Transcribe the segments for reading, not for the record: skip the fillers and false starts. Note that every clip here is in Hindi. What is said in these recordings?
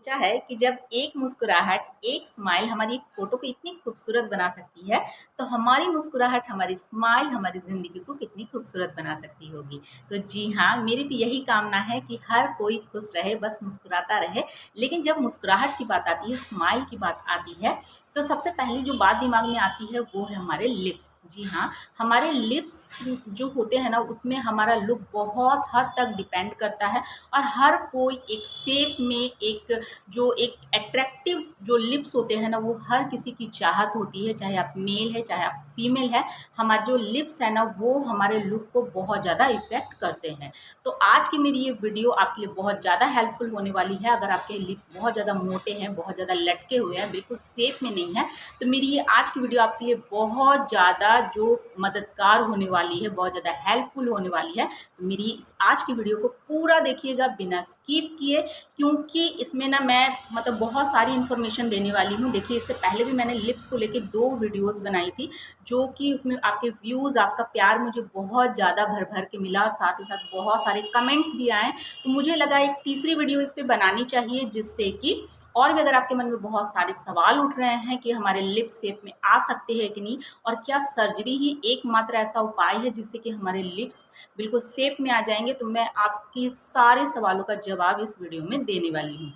सोचा है कि जब एक मुस्कुराहट, एक स्माइल हमारी एक फ़ोटो को इतनी खूबसूरत बना सकती है, तो हमारी मुस्कुराहट, हमारी स्माइल हमारी ज़िंदगी को कितनी खूबसूरत बना सकती होगी। तो जी हाँ, मेरी तो यही कामना है कि हर कोई खुश रहे, बस मुस्कुराता रहे। लेकिन जब मुस्कुराहट की बात आती है, स्माइल की बात आती है, तो सबसे पहली जो बात दिमाग में आती है वो है हमारे लिप्स। जी हाँ, हमारे लिप्स जो होते हैं ना, उसमें हमारा लुक बहुत हद तक डिपेंड करता है। और हर कोई एक शेप में एक अट्रैक्टिव जो लिप्स होते हैं ना, वो हर किसी की चाहत होती है, चाहे आप मेल है चाहे आप फीमेल है। हमारे जो लिप्स है ना, वो हमारे लुक को बहुत ज़्यादा इफेक्ट करते हैं। तो आज की मेरी ये वीडियो आपके लिए बहुत ज़्यादा हेल्पफुल होने वाली है। अगर आपके लिप्स बहुत ज़्यादा मोटे हैं, बहुत ज़्यादा लटके हुए हैं, बिल्कुल शेप में नहीं है, तो मेरी ये आज की वीडियो आपके लिए बहुत ज़्यादा जो मददगार होने वाली है, बहुत ज़्यादा हेल्पफुल होने वाली है। तो मेरी इस आज की वीडियो को पूरा देखिएगा बिना स्किप किए, क्योंकि इसमें ना मैं मतलब बहुत सारी इन्फॉर्मेशन देने वाली हूँ। देखिए, इससे पहले भी मैंने लिप्स को लेके 2 वीडियोज़ बनाई थी, जो कि उसमें आपके व्यूज़, आपका प्यार मुझे बहुत ज़्यादा भर-भर के मिला और साथ ही साथ बहुत सारे कमेंट्स भी आए। तो मुझे लगा एक तीसरी वीडियो इस पे बनानी चाहिए, जिससे कि और भी अगर आपके मन में बहुत सारे सवाल उठ रहे हैं कि हमारे लिप्स शेप में आ सकते हैं कि नहीं, और क्या सर्जरी ही एकमात्र ऐसा उपाय है जिससे कि हमारे लिप्स बिल्कुल शेप में आ जाएंगे, तो मैं आपकी सारे सवालों का जवाब इस वीडियो में देने वाली हूँ।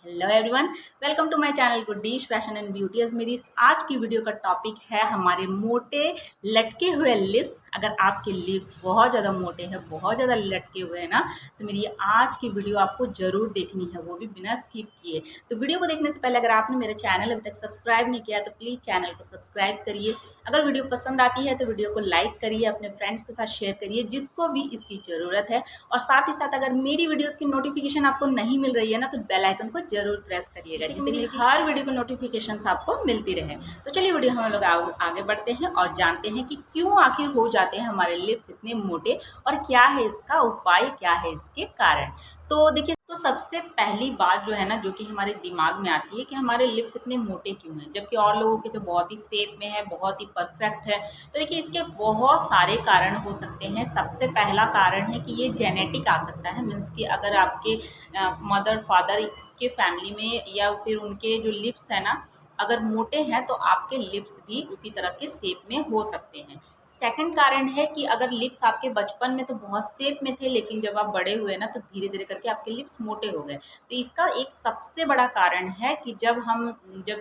Hello everyone, welcome to my channel गुड्डीश फैशन एंड ब्यूटी। मेरी आज की वीडियो का टॉपिक है हमारे मोटे लटके हुए लिप्स। अगर आपके लिप्स बहुत ज़्यादा मोटे हैं, बहुत ज़्यादा लटके हुए हैं ना, तो मेरी आज की वीडियो आपको ज़रूर देखनी है, वो भी बिना स्किप किए। तो वीडियो को देखने से पहले अगर आपने मेरे चैनल अभी तक सब्सक्राइब नहीं किया तो प्लीज़ चैनल को सब्सक्राइब करिए। अगर वीडियो पसंद आती है तो वीडियो को लाइक करिए, अपने फ्रेंड्स के साथ शेयर करिए जिसको भी इसकी ज़रूरत है। और साथ ही साथ अगर मेरी वीडियोज़ की नोटिफिकेशन आपको नहीं मिल रही है ना, तो बेल आइकन को जरूर प्रेस करिएगा, जिससे मेरी हर वीडियो की नोटिफिकेशंस आपको मिलती रहे। तो चलिए वीडियो हम लोग आगे बढ़ते हैं और जानते हैं कि क्यों आखिर हो जाते हैं हमारे लिप्स इतने मोटे, और क्या है इसका उपाय, क्या है इसके कारण। तो देखिए, तो सबसे पहली बात जो है ना, जो कि हमारे दिमाग में आती है कि हमारे लिप्स इतने मोटे क्यों हैं, जबकि और लोगों के तो बहुत ही शेप में है, बहुत ही परफेक्ट है। तो देखिए, इसके बहुत सारे कारण हो सकते हैं। सबसे पहला कारण है कि ये जेनेटिक आ सकता है। मीन्स कि अगर आपके मदर फादर के फैमिली में या फिर उनके जो लिप्स है ना, अगर मोटे हैं, तो आपके लिप्स भी उसी तरह के शेप में हो सकते हैं। सेकंड कारण है कि अगर लिप्स आपके बचपन में तो बहुत शेप में थे, लेकिन जब आप बड़े हुए ना, तो धीरे धीरे करके आपके लिप्स मोटे हो गए। तो इसका एक सबसे बड़ा कारण है कि जब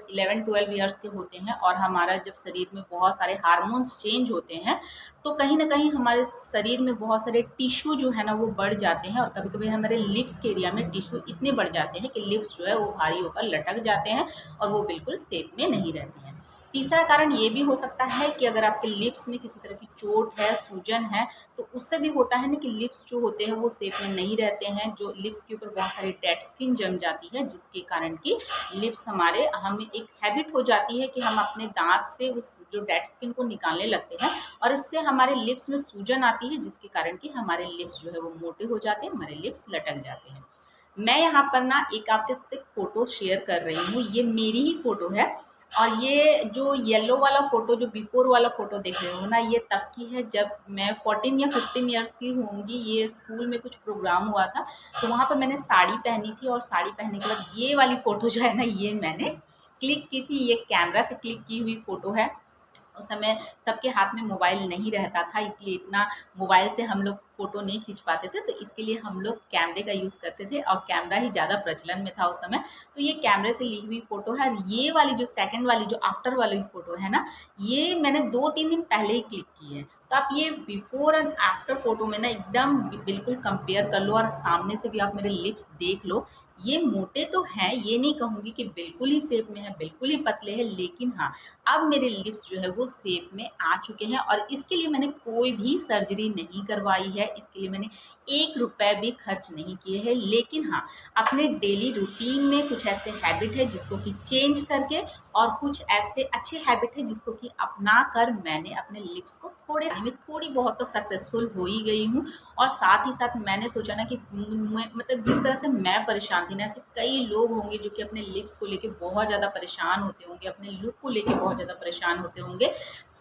11-12 ईयर्स के होते हैं और हमारा जब शरीर में बहुत सारे हार्मोन्स चेंज होते हैं, तो कहीं ना कहीं हमारे शरीर में बहुत सारे टिश्यू जो है ना, वो बढ़ जाते हैं। और कभी कभी हमारे लिप्स के एरिया में टिश्यू इतने बढ़ जाते हैं कि लिप्स जो है वो भारी होकर लटक जाते हैं और वो बिल्कुल शेप में नहीं रहते हैं। तीसरा कारण ये भी हो सकता है कि अगर आपके लिप्स में किसी तरह की चोट है, सूजन है, तो उससे भी होता है ना कि लिप्स जो होते हैं वो शेप में नहीं रहते हैं। जो लिप्स के ऊपर बहुत सारी डेड स्किन जम जाती है, जिसके कारण कि लिप्स हमें एक हैबिट हो जाती है कि हम अपने दांत से उस जो डेड स्किन को निकालने लगते हैं, और इससे हमारे लिप्स में सूजन आती है, जिसके कारण कि हमारे लिप्स जो है वो मोटे हो जाते हैं, हमारे लिप्स लटक जाते हैं। मैं यहाँ पर ना एक आपके साथ एक फ़ोटो शेयर कर रही हूँ। ये मेरी ही फ़ोटो है, और ये जो येलो वाला फ़ोटो, जो बिफ़ोर वाला फ़ोटो देख रहे हो ना, ये तब की है जब मैं 14 या 15 इयर्स की होंगी। ये स्कूल में कुछ प्रोग्राम हुआ था, तो वहाँ पर मैंने साड़ी पहनी थी, और साड़ी पहनने के बाद ये वाली फ़ोटो जो है ना, ये मैंने क्लिक की थी। ये कैमरा से क्लिक की हुई फ़ोटो है। उस समय सबके हाथ में मोबाइल नहीं रहता था, इसलिए इतना मोबाइल से हम लोग फ़ोटो नहीं खींच पाते थे, तो इसके लिए हम लोग कैमरे का यूज़ करते थे, और कैमरा ही ज़्यादा प्रचलन में था उस समय। तो ये कैमरे से ली हुई फ़ोटो है। ये वाली जो सेकंड वाली, जो आफ्टर वाली फ़ोटो है ना, ये मैंने 2-3 दिन पहले ही क्लिक की है। तो आप ये बिफ़ोर एंड आफ्टर फ़ोटो में ना एकदम बिल्कुल कंपेयर कर लो, और सामने से भी आप मेरे लिप्स देख लो। ये मोटे तो हैं, ये नहीं कहूँगी कि बिल्कुल ही शेप में है, बिल्कुल ही पतले हैं, लेकिन हाँ, अब मेरे लिप्स जो है वो शेप में आ चुके हैं। और इसके लिए मैंने कोई भी सर्जरी नहीं करवाई है, इसके लिए मैंने 1 रुपए भी खर्च नहीं किए हैं। लेकिन हाँ, अपने डेली रूटीन में कुछ ऐसे हैबिट है जिसको कि चेंज करके, और कुछ ऐसे अच्छे हैबिट है जिसको कि अपना कर मैंने अपने लिप्स को थोड़ी बहुत तो सक्सेसफुल हो ही गई हूँ। और साथ ही साथ मैंने सोचा ना कि मतलब जिस तरह से मैं परेशान थी ना, ऐसे कई लोग होंगे जो कि अपने लिप्स को लेके बहुत ज़्यादा परेशान होते होंगे, अपने लुक को लेके बहुत ज़्यादा परेशान होते होंगे।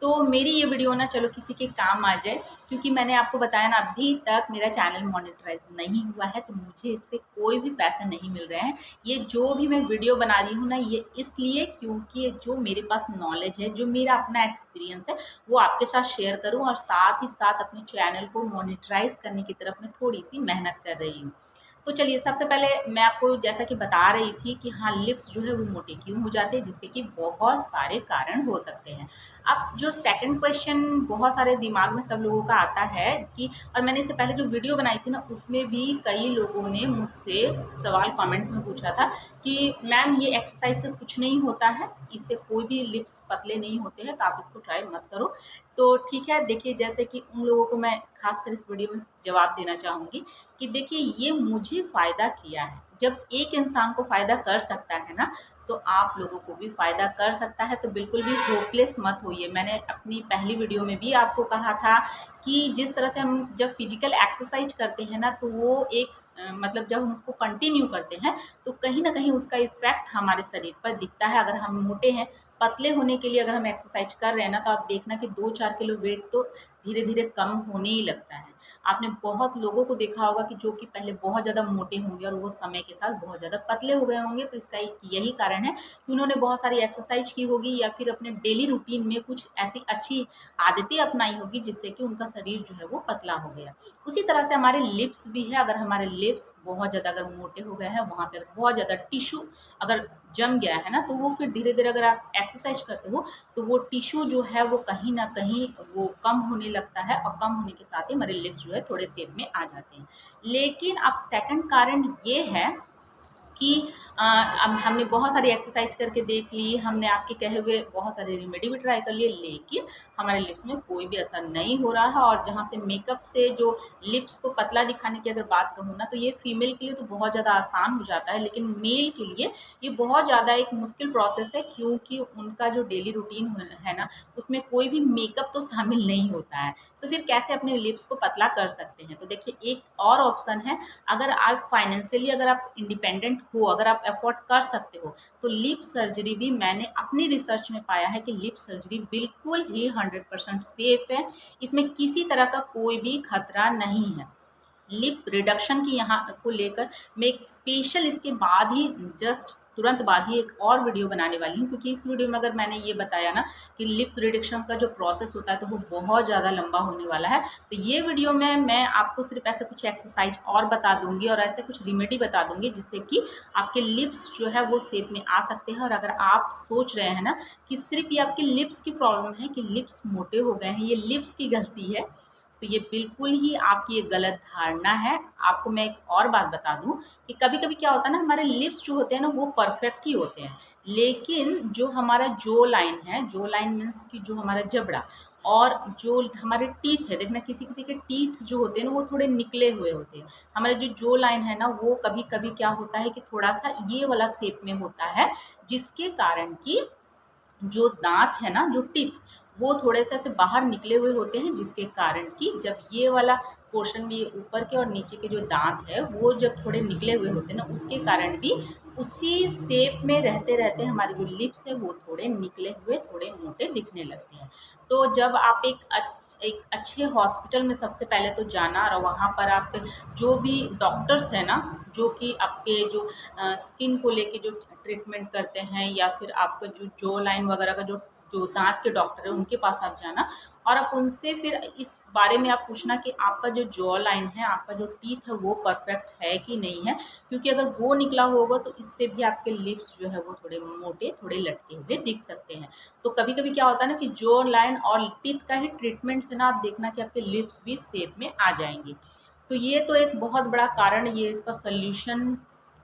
तो मेरी ये वीडियो ना चलो किसी के काम आ जाए, क्योंकि मैंने आपको बताया ना अभी तक मेरा चैनल मोनेटाइज नहीं हुआ है, तो मुझे इससे कोई भी पैसा नहीं मिल रहे हैं। ये जो भी मैं वीडियो बना रही हूँ ना, ये इसलिए क्योंकि जो मेरे पास नॉलेज है, जो मेरा अपना एक्सपीरियंस है, वो आपके साथ शेयर करूँ और साथ ही साथ अपने चैनल को मोनेटाइज करने की तरफ मैं थोड़ी सी मेहनत कर रही हूँ। तो चलिए, सबसे पहले मैं आपको जैसा कि बता रही थी कि हाँ, लिप्स जो है वो मोटे क्यों हो जाते हैं, जिसके कि बहुत सारे कारण हो सकते हैं। अब जो सेकंड क्वेश्चन बहुत सारे दिमाग में सब लोगों का आता है कि, और मैंने इससे पहले जो वीडियो बनाई थी ना, उसमें भी कई लोगों ने मुझसे सवाल कमेंट में पूछा था कि मैम ये एक्सरसाइज से कुछ नहीं होता है, इससे कोई भी लिप्स पतले नहीं होते हैं, तो आप इसको ट्राई मत करो। तो ठीक है, देखिए, जैसे कि उन लोगों को मैं खासकर इस वीडियो में जवाब देना चाहूँगी कि देखिए, ये मुझे फ़ायदा किया है। जब एक इंसान को फ़ायदा कर सकता है ना, तो आप लोगों को भी फ़ायदा कर सकता है, तो बिल्कुल भी होपलेस मत होइए। मैंने अपनी पहली वीडियो में भी आपको कहा था कि जिस तरह से हम जब फिज़िकल एक्सरसाइज करते हैं ना, तो वो एक मतलब जब हम उसको कंटिन्यू करते हैं, तो कहीं न कहीं उसका इफ़ेक्ट हमारे शरीर पर दिखता है। अगर हम मोटे हैं, पतले होने के लिए अगर हम एक्सरसाइज कर रहे हैं ना, तो आप देखना कि 2-4 किलो वेट तो धीरे-धीरे कम होने ही लगता है। आपने बहुत लोगों को देखा होगा कि जो कि पहले बहुत ज़्यादा मोटे होंगे और वो समय के साथ बहुत ज़्यादा पतले हो गए होंगे, तो इसका एक यही कारण है कि उन्होंने बहुत सारी एक्सरसाइज की होगी या फिर अपने डेली रूटीन में कुछ ऐसी अच्छी आदतें अपनाई होगी, जिससे कि उनका शरीर जो है वो पतला हो गया। उसी तरह से हमारे लिप्स भी है, अगर हमारे लिप्स बहुत ज़्यादा अगर मोटे हो गए हैं, वहाँ पे बहुत ज़्यादा टिश्यू अगर जम गया है ना, तो वो फिर धीरे-धीरे अगर आप एक्सरसाइज करते हो, तो वो टिश्यू जो है वो कहीं न कहीं वो कम होने लगता है, और कम होने के साथ ही हमारे लिप्स जो है थोड़े शेप में आ जाते हैं। लेकिन अब सेकंड कारण ये है कि अब हमने बहुत सारी एक्सरसाइज करके देख ली, हमने आपके कहे हुए बहुत सारे रेमेडी भी ट्राई कर लिए, लेकिन हमारे लिप्स में कोई भी असर नहीं हो रहा है। और जहाँ से मेकअप से जो लिप्स को पतला दिखाने की अगर बात कहूँ ना, तो ये फीमेल के लिए तो बहुत ज़्यादा आसान हो जाता है, लेकिन मेल के लिए ये बहुत ज़्यादा एक मुश्किल प्रोसेस है, क्योंकि उनका जो डेली रूटीन है ना, उसमें कोई भी मेकअप तो शामिल नहीं होता है। तो फिर कैसे अपने लिप्स को पतला कर सकते हैं? तो देखिए, एक और ऑप्शन है। अगर आप फाइनेंशियली अगर आप इंडिपेंडेंट हो, अगर आप अफोर्ड कर सकते हो, तो लिप सर्जरी भी मैंने अपनी रिसर्च में पाया है कि लिप सर्जरी बिल्कुल ही 100% सेफ है। इसमें किसी तरह का कोई भी खतरा नहीं है। लिप रिडक्शन की यहाँ को लेकर मैं एक स्पेशल इसके बाद ही जस्ट तुरंत बाद ही एक और वीडियो बनाने वाली हूँ, क्योंकि इस वीडियो में अगर मैंने ये बताया ना कि लिप रिडक्शन का जो प्रोसेस होता है, तो वो बहुत ज़्यादा लंबा होने वाला है। तो ये वीडियो में मैं आपको सिर्फ ऐसे कुछ एक्सरसाइज और बता दूंगी और ऐसे कुछ रेमेडी बता दूंगी, जिससे कि आपके लिप्स जो है वो शेप में आ सकते हैं। और अगर आप सोच रहे हैं ना कि सिर्फ ये आपके लिप्स की प्रॉब्लम है, कि लिप्स मोटे हो गए हैं, ये लिप्स की गलती है, तो ये बिल्कुल ही आपकी एक गलत धारणा है। आपको मैं एक और बात बता दूं कि कभी-कभी क्या होता है ना, हमारे लिप्स जो होते हैं ना, वो परफेक्ट ही होते हैं, लेकिन जो हमारा जो लाइन है, जो लाइन मीन्स कि जो हमारा जबड़ा और जो हमारे टीथ है, देखना किसी-किसी के टीथ जो होते हैं ना, वो थोड़े निकले हुए होते हैं। हमारे जो लाइन है ना, वो कभी-कभी क्या होता है कि थोड़ा-सा ये वाला शेप में होता है, जिसके कारण कि जो दाँत है ना, जो टीथ, वो थोड़े-से ऐसे बाहर निकले हुए होते हैं, जिसके कारण कि जब ये वाला पोर्शन भी ऊपर के और नीचे के जो दाँत है, वो जब थोड़े निकले हुए होते हैं ना, उसके कारण भी उसी शेप में रहते-रहते हमारे जो लिप्स हैं, वो थोड़े निकले हुए, थोड़े मोटे दिखने लगते हैं। तो जब आप एक अच्छे हॉस्पिटल में सबसे पहले तो जाना, और वहाँ पर आप जो भी डॉक्टर्स हैं ना, जो कि आपके जो स्किन को लेके जो ट्रीटमेंट करते हैं, या फिर आपका जो जॉ लाइन वगैरह का जो जो दाँत के डॉक्टर हैं, उनके पास आप जाना और आप उनसे फिर इस बारे में आप पूछना कि आपका जो जॉ लाइन है, आपका जो टीथ है, वो परफेक्ट है कि नहीं है। क्योंकि अगर वो निकला होगा, तो इससे भी आपके लिप्स जो है वो थोड़े मोटे, थोड़े लटके हुए दिख सकते हैं। तो कभी-कभी क्या होता है ना कि जॉ लाइन और टीथ का ही ट्रीटमेंट से ना आप देखना कि आपके लिप्स भी शेप में आ जाएँगे। तो ये तो एक बहुत बड़ा कारण, ये इसका सॉल्यूशन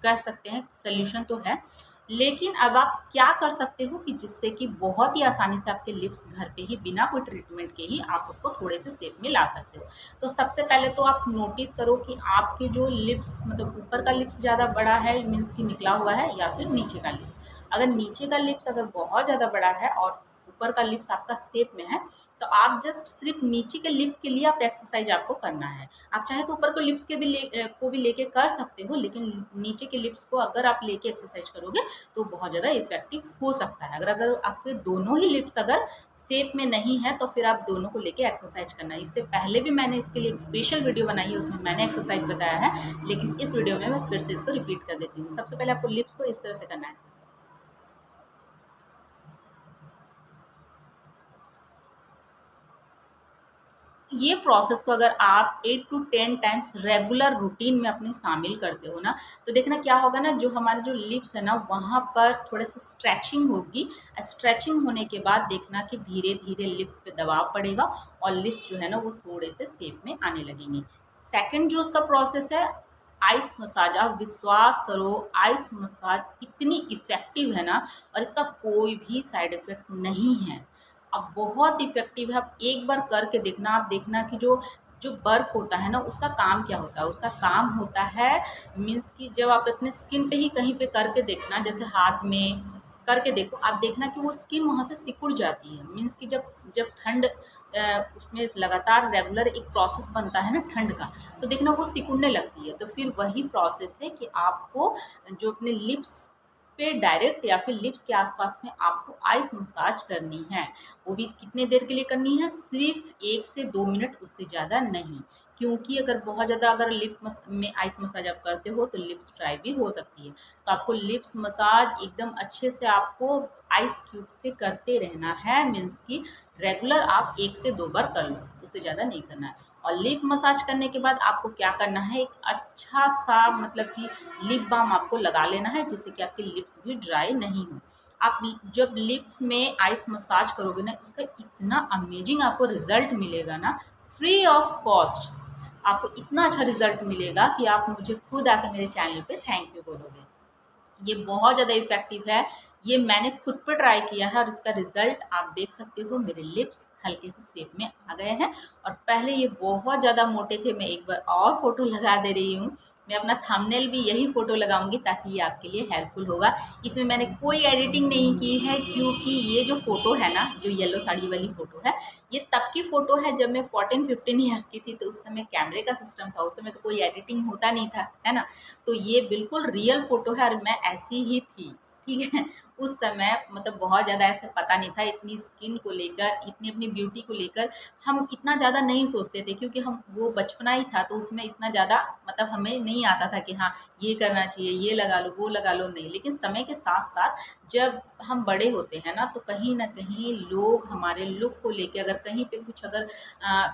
कह सकते हैं, सॉल्यूशन तो है। लेकिन अब आप क्या कर सकते हो कि जिससे कि बहुत ही आसानी से आपके लिप्स घर पे ही बिना कोई ट्रीटमेंट के ही आप उसको थोड़े से शेप में ला सकते हो। तो सबसे पहले तो आप नोटिस करो कि आपके जो लिप्स, मतलब ऊपर का लिप्स ज़्यादा बड़ा है, मीन्स कि निकला हुआ है, या फिर नीचे का लिप्स। अगर नीचे का लिप्स अगर बहुत ज़्यादा बड़ा है और ऊपर का लिप्स आपका शेप में है, तो आप जस्ट सिर्फ नीचे के लिप के लिए आप एक्सरसाइज आपको करना है। आप चाहे तो ऊपर को लिप्स के भी को भी लेके कर सकते हो, लेकिन नीचे के लिप्स को अगर आप लेके एक्सरसाइज करोगे तो बहुत ज़्यादा इफेक्टिव हो सकता है। अगर अगर आपके दोनों ही लिप्स अगर शेप में नहीं है तो फिर आप दोनों को लेके एक्सरसाइज करना है। इससे पहले भी मैंने इसके लिए एक स्पेशल वीडियो बनाई है, उसमें मैंने एक्सरसाइज बताया है, लेकिन इस वीडियो में मैं फिर से इसको रिपीट कर देती हूँ। सबसे पहले आपको लिप्स को इस तरह से करना है। ये प्रोसेस को अगर आप 8 टू 10 टाइम्स रेगुलर रूटीन में अपने शामिल करते हो ना, तो देखना क्या होगा ना, जो हमारे जो लिप्स है ना वहाँ पर थोड़े से स्ट्रेचिंग होगी। स्ट्रेचिंग होने के बाद देखना कि धीरे धीरे लिप्स पे दबाव पड़ेगा और लिप्स जो है ना वो थोड़े से शेप में आने लगेंगे। सेकंड जो उसका प्रोसेस है, आइस मसाज। आप विश्वास करो, आइस मसाज इतनी इफेक्टिव है ना, और इसका कोई भी साइड इफेक्ट नहीं है। अब बहुत इफेक्टिव है, आप एक बार करके देखना। आप देखना कि जो जो बर्फ होता है ना उसका काम क्या होता है। उसका काम होता है, मीन्स कि जब आप अपने स्किन पे ही कहीं पे करके देखना, जैसे हाथ में करके देखो, आप देखना कि वो स्किन वहाँ से सिकुड़ जाती है। मीन्स कि जब जब ठंड उसमें लगातार रेगुलर एक प्रोसेस बनता है ना ठंड का, तो देखना वो सिकुड़ने लगती है। तो फिर वही प्रोसेस है कि आपको जो अपने लिप्स पे डायरेक्ट या फिर लिप्स के आसपास में आपको आइस मसाज करनी है। वो भी कितने देर के लिए करनी है, सिर्फ 1 से 2 मिनट, उससे ज़्यादा नहीं। क्योंकि अगर बहुत ज़्यादा अगर में आइस मसाज आप करते हो तो लिप्स ड्राई भी हो सकती है। तो आपको लिप्स मसाज एकदम अच्छे से आपको आइस क्यूब से करते रहना है। मीन्स कि रेगुलर आप 1 से 2 बार कर लो, उससे ज़्यादा नहीं करना है। और लिप मसाज करने के बाद आपको क्या करना है, एक अच्छा सा मतलब कि लिप बाम आपको लगा लेना है, जिससे कि आपके लिप्स भी ड्राई नहीं हो। आप जब लिप्स में आइस मसाज करोगे ना, उसका इतना अमेजिंग आपको रिजल्ट मिलेगा ना, फ्री ऑफ कॉस्ट। आपको इतना अच्छा रिजल्ट मिलेगा कि आप मुझे खुद आके मेरे चैनल पे थैंक यू बोलोगे। ये बहुत ज़्यादा इफ़ेक्टिव है। ये मैंने खुद पे ट्राई किया है और इसका रिज़ल्ट आप देख सकते हो। मेरे लिप्स हल्के से शेप में आ गए हैं और पहले ये बहुत ज़्यादा मोटे थे। मैं एक बार और फ़ोटो लगा दे रही हूँ। मैं अपना थंबनेल भी यही फ़ोटो लगाऊंगी ताकि ये आपके लिए हेल्पफुल होगा। इसमें मैंने कोई एडिटिंग नहीं की है, क्योंकि ये जो फ़ोटो है ना, जो येलो साड़ी वाली फ़ोटो है, ये तब की फ़ोटो है जब मैं 14-15 ईयर्स की थी। तो उस समय कैमरे का सिस्टम था, उस समय तो कोई एडिटिंग होता नहीं था, है ना। तो ये बिल्कुल रियल फ़ोटो है और मैं ऐसी ही थी, ठीक है। उस समय मतलब बहुत ज़्यादा ऐसे पता नहीं था, इतनी स्किन को लेकर, इतनी अपनी ब्यूटी को लेकर हम इतना ज़्यादा नहीं सोचते थे, क्योंकि हम वो बचपना ही था। तो उसमें इतना ज़्यादा मतलब हमें नहीं आता था कि हाँ ये करना चाहिए, ये लगा लो, वो लगा लो, नहीं। लेकिन समय के साथ-साथ जब हम बड़े होते हैं ना, तो कहीं न कहीं लोग हमारे लुक को लेके, अगर कहीं पे कुछ अगर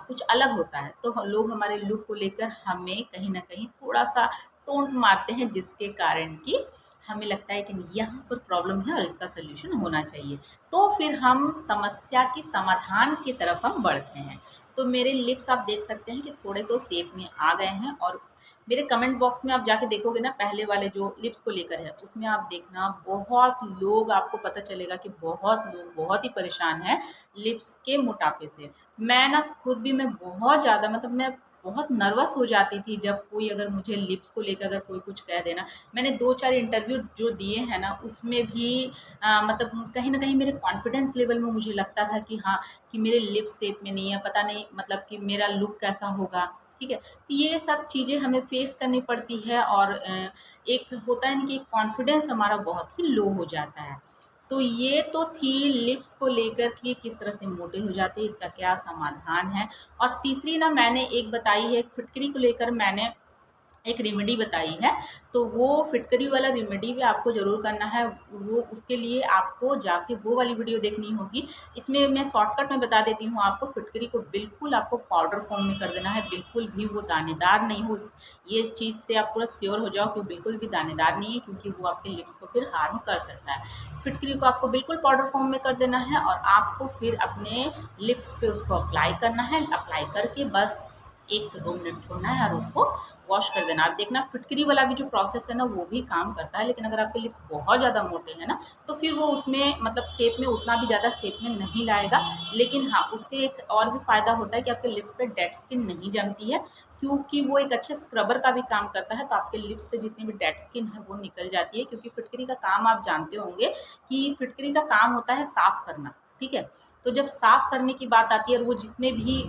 कुछ अलग होता है, तो लोग हमारे लुक को लेकर हमें कहीं न कहीं थोड़ा-सा टोंट मारते हैं, जिसके कारण कि हमें लगता है कि यहाँ पर प्रॉब्लम है और इसका सॉल्यूशन होना चाहिए। तो फिर हम समस्या की समाधान की तरफ हम बढ़ते हैं। तो मेरे लिप्स आप देख सकते हैं कि थोड़े तो शेप में आ गए हैं। और मेरे कमेंट बॉक्स में आप जाके देखोगे ना, पहले वाले जो लिप्स को लेकर है, उसमें आप देखना बहुत लोग, आपको पता चलेगा कि बहुत लोग बहुत ही परेशान हैं लिप्स के मोटापे से। मैं ना खुद भी, मैं बहुत ज़्यादा मतलब मैं बहुत नर्वस हो जाती थी जब कोई अगर मुझे लिप्स को लेकर अगर कोई कुछ कह देना। मैंने 2-4 इंटरव्यू जो दिए हैं ना, उसमें भी मतलब कहीं न कहीं मेरे कॉन्फिडेंस लेवल में मुझे लगता था कि हाँ, कि मेरे लिप्स शेप में नहीं है, पता नहीं मतलब कि मेरा लुक कैसा होगा, ठीक है? तो ये सब चीज़ें हमें फेस करनी पड़ती है। और एक होता है ना कि कॉन्फिडेंस हमारा बहुत ही लो हो जाता है। तो ये तो थी लिप्स को लेकर कि किस तरह से मोटे हो जाते हैं, इसका क्या समाधान है। और तीसरी ना मैंने एक बताई है, फिटकरी को लेकर मैंने एक रेमेडी बताई है। तो वो फिटकरी वाला रेमेडी भी आपको ज़रूर करना है। वो उसके लिए आपको जाके वो वाली वीडियो देखनी होगी। इसमें मैं शॉर्टकट में बता देती हूँ आपको। फिटकरी को बिल्कुल आपको पाउडर फॉर्म में कर देना है, बिल्कुल भी वो दानेदार नहीं हो। ये इस चीज़ से आप पूरा श्योर हो जाओ कि बिल्कुल भी दानेदार नहीं है, क्योंकि वो आपके लिप्स को फिर हार्म कर सकता है। फिटकरी को आपको बिल्कुल पाउडर फॉर्म में कर देना है और आपको फिर अपने लिप्स पे उसको अप्लाई करना है। अप्लाई करके बस 1 से 2 मिनट छोड़ना है और उसको वॉश कर देना। आप देखना फिटकरी वाला भी जो प्रोसेस है ना, वो भी काम करता है। लेकिन अगर आपके लिप्स बहुत ज़्यादा मोटे हैं ना, तो फिर वो उसमें मतलब शेप में उतना भी ज़्यादा शेप में नहीं लाएगा। लेकिन हाँ, उससे एक और भी फ़ायदा होता है कि आपके लिप्स पे डेड स्किन नहीं जमती है, क्योंकि वो एक अच्छे स्क्रबर का भी काम करता है। तो आपके लिप्स से जितनी भी डेड स्किन है वो निकल जाती है, क्योंकि फिटकरी का काम आप जानते होंगे कि फिटकरी का काम होता है साफ़ करना। ठीक है। तो जब साफ़ करने की बात आती है और वो जितने भी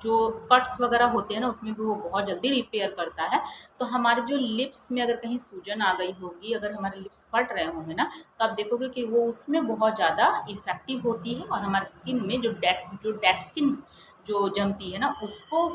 जो कट्स वगैरह होते हैं ना, उसमें भी वो बहुत जल्दी रिपेयर करता है। तो हमारे जो लिप्स में अगर कहीं सूजन आ गई होगी, अगर हमारे लिप्स फट रहे होंगे ना, तो आप देखोगे कि वो उसमें बहुत ज़्यादा इफ़ेक्टिव होती है और हमारे स्किन में जो डेड स्किन जो जमती है ना, उसको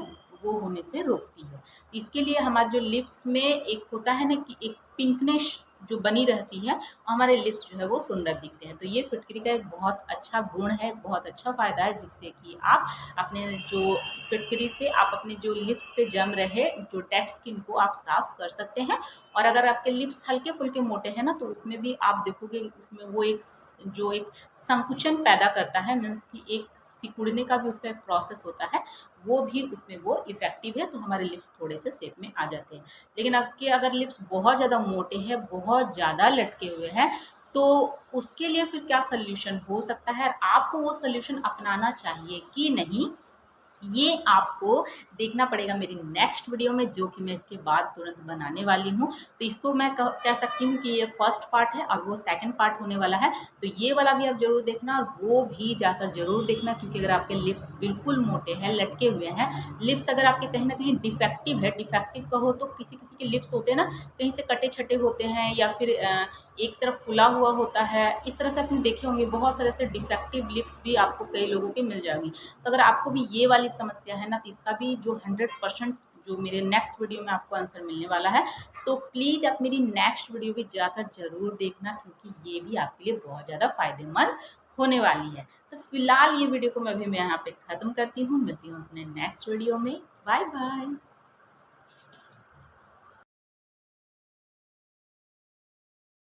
वो होने से रोकती है। तो इसके लिए हमारे जो लिप्स में एक होता है ना कि एक पिंकनेश जो बनी रहती है, हमारे लिप्स जो है वो सुंदर दिखते हैं। तो ये फिटकरी का एक बहुत अच्छा गुण है, एक बहुत अच्छा फ़ायदा है, जिससे कि आप अपने जो फिटकरी से आप अपने जो लिप्स पे जम रहे जो डेड स्किन को आप साफ़ कर सकते हैं। और अगर आपके लिप्स हल्के-फुल्के मोटे हैं ना, तो उसमें भी आप देखोगे उसमें वो एक संकुचन पैदा करता है, मीन्स कि एक सिकुड़ने का भी उसका एक प्रोसेस होता है, वो भी उसमें वो इफ़ेक्टिव है, तो हमारे लिप्स थोड़े से शेप में आ जाते हैं। लेकिन आपके अगर लिप्स बहुत ज़्यादा मोटे हैं, बहुत ज़्यादा लटके हुए हैं, तो उसके लिए फिर क्या सॉल्यूशन हो सकता है और आपको वो सॉल्यूशन अपनाना चाहिए कि नहीं, ये आपको देखना पड़ेगा मेरी नेक्स्ट वीडियो में, जो कि मैं इसके बाद तुरंत बनाने वाली हूँ। तो इसको मैं कह सकती हूँ कि ये फर्स्ट पार्ट है और वो सेकंड पार्ट होने वाला है। तो ये वाला भी आप ज़रूर देखना और वो भी जाकर ज़रूर देखना, क्योंकि अगर आपके लिप्स बिल्कुल मोटे हैं, लटके हुए हैं, लिप्स अगर आपके कहीं न कहीं डिफेक्टिव है, डिफेक्टिव कहो तो किसी-किसी के लिप्स होते हैं ना, कहीं से कटे-छँटे होते हैं या फिर एक तरफ फुला हुआ होता है। इस तरह से आपने देखे होंगे बहुत सारे ऐसे डिफेक्टिव लिप्स भी आपको कई लोगों के मिल जाएँगी। तो अगर आपको भी ये वाली समस्या है ना, तो इसका भी जो 100% जो मेरे नेक्स्ट वीडियो में आपको आंसर मिलने वाला है, तो प्लीज़ आप मेरी नेक्स्ट वीडियो भी जाकर ज़रूर देखना, क्योंकि ये भी आपके लिए बहुत ज़्यादा फ़ायदेमंद होने वाली है। तो फिलहाल ये वीडियो को मैं यहाँ पे ख़त्म करती हूँ, मिलती हूँ अपने नेक्स्ट वीडियो में। Bye bye.